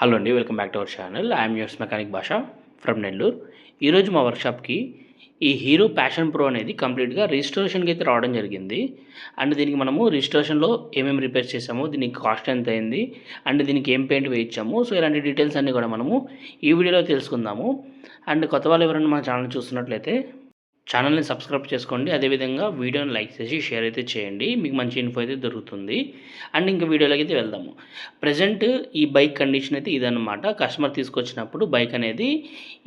Hello అండి, welcome back to our channel. I'm yours mechanic భాష from Nellore. ఈరోజు మా వర్క్షాప్కి ఈ హీరో ప్యాషన్ ప్రో అనేది కంప్లీట్గా రిజిస్ట్రేషన్కి అయితే రావడం జరిగింది. అండ్ దీనికి మనము రిజిస్ట్రేషన్లో ఏమేమి రిపేర్ చేసాము, దీనికి కాస్ట్ ఎంత అయింది, అండ్ దీనికి ఏం పెయింట్ వేయించాము, సో ఇలాంటి డీటెయిల్స్ అన్నీ కూడా మనము ఈ వీడియోలో తెలుసుకుందాము. అండ్ కొత్త వాళ్ళు ఎవరైనా మన ఛానల్ చూస్తున్నట్లయితే ఛానల్ని సబ్స్క్రైబ్ చేసుకోండి. అదేవిధంగా వీడియోని లైక్ చేసి షేర్ అయితే చేయండి, మీకు మంచి ఇన్ఫో అయితే దొరుకుతుంది. అండ్ ఇంకా వీడియోలోకి అయితే వెళ్దాము. ప్రజెంట్ ఈ బైక్ కండిషన్ అయితే ఇదన్నమాట. కస్టమర్ తీసుకొచ్చినప్పుడు బైక్ అనేది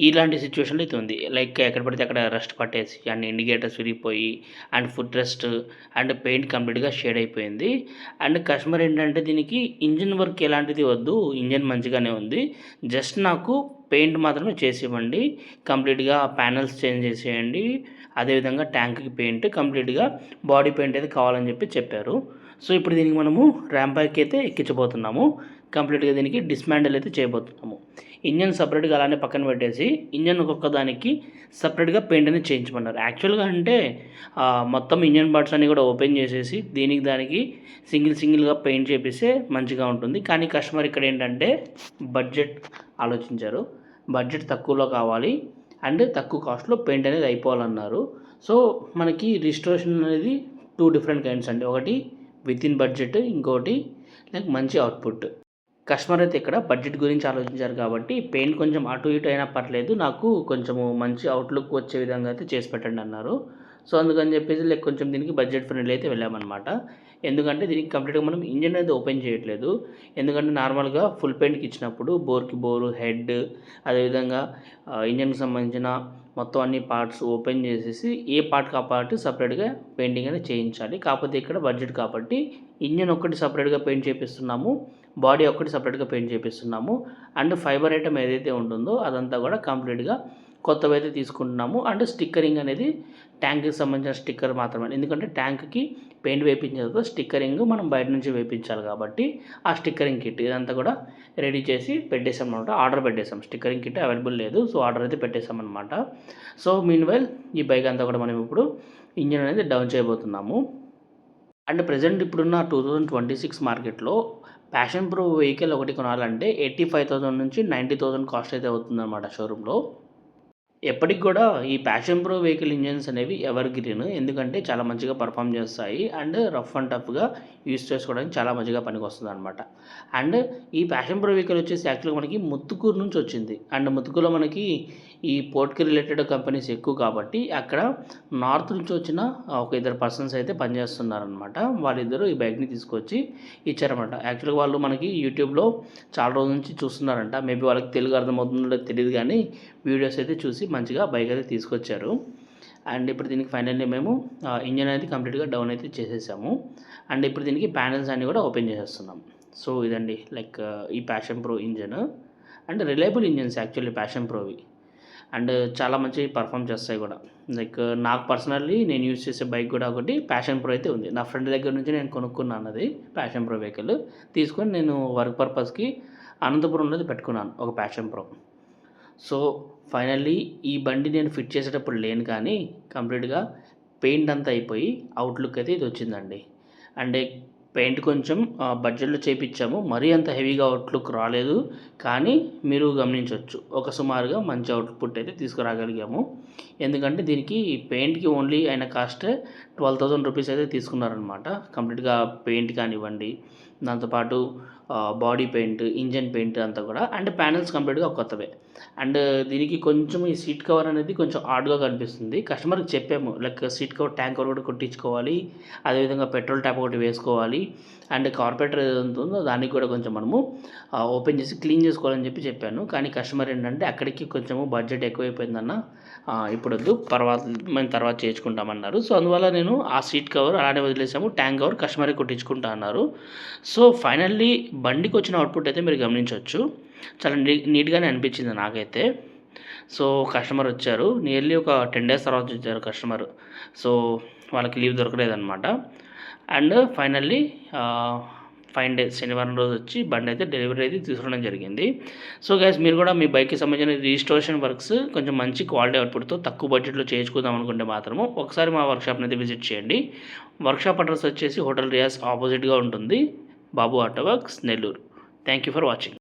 ఇలాంటి సిచ్యువేషన్లో అయితే ఉంది. లైక్ ఎక్కడ పడితే అక్కడ రస్ట్ పట్టేసి అండ్ ఇండికేటర్స్ విరిగిపోయి and foot rest and paint కంప్లీట్గా షేడ్ అయిపోయింది. అండ్ కస్టమర్ ఏంటంటే దీనికి ఇంజిన్ వర్క్ ఎలాంటిది వద్దు, ఇంజిన్ మంచిగానే ఉంది, జస్ట్ నాకు పెయింట్ మాత్రమే చేసి ఇవ్వండి, కంప్లీట్గా ప్యానల్స్ చేంజ్ చేసేయండి, అదేవిధంగా ట్యాంక్కి పెయింట్, కంప్లీట్గా బాడీ పెయింట్ అయితే కావాలని చెప్పారు. సో ఇప్పుడు దీనికి మనము ర్యాంప్ బైక్ అయితే ఎక్కించబోతున్నాము. కంప్లీట్గా దీనికి డిస్మాండిల్ అయితే చేయబోతున్నాము. ఇంజన్ సపరేట్గా అలానే పక్కన పెట్టేసి ఇంజన్ ఒక్కొక్క దానికి సపరేట్గా పెయింట్ అనేది చేయించమన్నారు. యాక్చువల్గా అంటే మొత్తం ఇంజన్ పార్ట్స్ అన్నీ కూడా ఓపెన్ చేసేసి దానికి సింగిల్గా పెయింట్ చేపిస్తే మంచిగా ఉంటుంది. కానీ కస్టమర్ ఇక్కడ ఏంటంటే బడ్జెట్ ఆలోచించారు. బడ్జెట్ తక్కువలో కావాలి అండ్ తక్కువ కాస్ట్లో పెయింట్ అనేది అయిపోవాలన్నారు. సో మనకి రిజిస్ట్రేషన్ అనేది 2 డిఫరెంట్ కైండ్స్ అండి. ఒకటి విత్ ఇన్ బడ్జెట్, ఇంకోటి లైక్ మంచి అవుట్పుట్. కస్టమర్ అయితే ఇక్కడ బడ్జెట్ గురించి ఆలోచించారు కాబట్టి పెయింట్ కొంచెం అటు ఇటు అయినా పర్లేదు, నాకు కొంచెము మంచి అవుట్లుక్ వచ్చే విధంగా అయితే చేసి పెట్టండి అన్నారు. సో అందుకని చెప్పేసి లైక్ కొంచెం దీనికి బడ్జెట్ ఫ్రెండ్లీ అయితే వెళ్ళామన్నమాట. ఎందుకంటే దీనికి కంప్లీట్గా మనం ఇంజిన్ అయితే ఓపెన్ చేయట్లేదు. ఎందుకంటే నార్మల్గా ఫుల్ పెయింట్కి ఇచ్చినప్పుడు బోర్కి బోరు, హెడ్, అదేవిధంగా ఇంజన్కి సంబంధించిన మొత్తం అన్ని పార్ట్స్ ఓపెన్ చేసేసి ఏ పార్ట్కి ఆ పార్ట్ సపరేట్గా పెయింటింగ్ అనేది చేయించాలి. కాకపోతే ఇక్కడ బడ్జెట్ కాబట్టి ఇంజన్ ఒక్కటి సపరేట్గా పెయింట్ చేపిస్తున్నాము, బాడీ ఒక్కటి సపరేట్గా పెయింట్ చేపిస్తున్నాము. అండ్ ఫైబర్ ఐటమ్ ఏదైతే ఉంటుందో అదంతా కూడా కంప్లీట్గా కొత్తవి అయితే తీసుకుంటున్నాము. అండ్ స్టిక్కరింగ్ అనేది ట్యాంక్కి సంబంధించిన స్టిక్కర్ మాత్రమే, ఎందుకంటే ట్యాంక్కి పెయింట్ వేయించిన తర్వాత స్టిక్కరింగ్ మనం బయట నుంచి వేయించాలి కాబట్టి ఆ స్టిక్కరింగ్ కిట్ ఇదంతా కూడా రెడీ చేసి పెట్టేసాం అనమాట. ఆర్డర్ పెట్టేసాం. స్టిక్కరింగ్ కిట్ అవైలబుల్ లేదు, సో ఆర్డర్ అయితే పెట్టేసాం అనమాట. సో మీన్వైల్ ఈ బైక్ అంతా కూడా మనం ఇప్పుడు ఇంజిన్ అనేది డౌన్ చేయబోతున్నాము. అండ్ ప్రజెంట్ ఇప్పుడున్న 2026 మార్కెట్లో ప్యాషన్ ప్రో వెహికల్ ఒకటి కొనాలంటే 85,000 నుంచి 90,000 కాస్ట్ అయితే అవుతుందన్నమాట షోరూంలో. ఎప్పటికి కూడా ఈ ప్యాషన్ ప్రో వెహికల్ ఇంజన్స్ అనేవి ఎవర్ గ్రీన్, ఎందుకంటే చాలా మంచిగా పర్ఫామ్ చేస్తాయి అండ్ రఫ్ అండ్ టఫ్గా యూస్ చేసుకోవడానికి చాలా మంచిగా పనికొస్తుంది అనమాట. అండ్ ఈ ప్యాషన్ ప్రో వెహికల్ వచ్చేసి యాక్చువల్గా మనకి ముత్తుకూరు నుంచి వచ్చింది. అండ్ ముత్తుకూరులో మనకి ఈ పోర్ట్కి రిలేటెడ్ కంపెనీస్ ఎక్కువ కాబట్టి అక్కడ నార్త్ నుంచి వచ్చిన ఒక 2 పర్సన్స్ అయితే పనిచేస్తున్నారనమాట. వాళ్ళిద్దరూ ఈ బైక్ని తీసుకొచ్చి ఇచ్చారనమాట. యాక్చువల్గా వాళ్ళు మనకి యూట్యూబ్లో చాలా రోజుల నుంచి చూస్తున్నారంట. మేబీ వాళ్ళకి తెలుగు అర్థమవుతుందో తెలియదు, కానీ వీడియోస్ అయితే చూసి మంచిగా బైక్ అయితే తీసుకొచ్చారు. అండ్ ఇప్పుడు దీనికి ఫైనల్లీ మేము ఇంజన్ అనేది కంప్లీట్గా డౌన్ అయితే చేసేసాము. అండ్ ఇప్పుడు దీనికి ప్యానల్స్ అన్నీ కూడా ఓపెన్ చేసేస్తున్నాం. సో ఇదండి లైక్ ఈ Passion Pro engine. And reliable engines actually Passion ప్రోవి, అండ్ చాలా మంచి పర్ఫామ్ చేస్తాయి కూడా. లైక్ నాకు పర్సనల్లీ నేను యూజ్ చేసే బైక్ కూడా ఒకటి ప్యాషన్ ప్రో అయితే ఉంది. నా ఫ్రెండ్ దగ్గర నుంచి నేను కొనుక్కున్నాను అది ప్యాషన్ ప్రో వెహికల్. తీసుకొని నేను వర్క్ పర్పస్కి అనంతపురంలో పెట్టుకున్నాను ఒక ప్యాషన్ ప్రో. సో ఫైనల్లీ ఈ బండి నేను ఫిట్ చేసేటప్పుడు లేను, కానీ కంప్లీట్గా పెయింట్ అంతా అయిపోయి అవుట్లుక్ అయితే ఇది వచ్చిందండి. అండ్ పెయింట్ కొంచెం బడ్జెట్లో చేయించాము, మరీ అంత హెవీగా అవుట్లుక్ రాలేదు, కానీ మీరు గమనించవచ్చు ఒక సుమారుగా మంచి అవుట్పుట్ అయితే తీసుకురాగలిగాము. ఎందుకంటే దీనికి పెయింట్కి ఓన్లీ అయిన కాస్ట్ 12,000 రూపీస్ అయితే తీసుకున్నారనమాట. కంప్లీట్గా పెయింట్ కానివ్వండి, దాంతోపాటు బాడీ పెయింట్, ఇంజన్ పెయింట్ అంతా కూడా, అండ్ ప్యానల్స్ కంప్లీట్గా కొత్తవే. అండ్ దీనికి కొంచెం ఈ సీట్ కవర్ అనేది కొంచెం ఆడ్గా కనిపిస్తుంది. కస్టమర్కి చెప్పాము like seat cover, tank cover కూడా కొట్టించుకోవాలి, అదేవిధంగా పెట్రోల్ ట్యాప్ ఒకటి వేసుకోవాలి, అండ్ కార్పొరేటర్ ఏది ఉంటుందో దానికి కూడా కొంచెం మనము ఓపెన్ చేసి క్లీన్ చేసుకోవాలని చెప్పాను. కానీ కస్టమర్ ఏంటంటే అక్కడికి కొంచెము బడ్జెట్ ఎక్కువైపోయిందన్న, ఇప్పుడు వద్దు మేము తర్వాత చేసుకుంటామన్నారు. సో అందువల్ల నేను ఆ సీట్ కవర్ అలానే వదిలేసాము, ట్యాంక్ కవర్ కస్టమర్కి కొట్టించుకుంటా అన్నారు. సో ఫైనల్లీ బండికి వచ్చిన అవుట్పుట్ అయితే మీరు గమనించవచ్చు. చాలా నీట్గానే అనిపించింది నాకైతే. సో కస్టమర్ వచ్చారు, నియర్లీ ఒక 10 days తర్వాత వచ్చారు కస్టమర్. సో వాళ్ళకి లీవ్ దొరకలేదన్నమాట. అండ్ ఫైనల్లీ 5 days శనివారం రోజు వచ్చి బండి అయితే డెలివరీ అయితే తీసుకోవడం జరిగింది. సో గైస్, మీరు కూడా మీ బైక్కి సంబంధించిన రిజిస్ట్రేషన్ వర్క్స్ కొంచెం మంచి క్వాలిటీ అవుట్పుట్తో తక్కువ బడ్జెట్లో చేయించుకుందాం అనుకుంటే మాత్రము ఒకసారి మా వర్క్షాప్ని అయితే విజిట్ చేయండి. వర్క్షాప్ అడ్రస్ వచ్చేసి హోటల్ రియాజ్ ఆపోజిట్గా ఉంటుంది, Babu auto works, Nellore. Thank you for watching.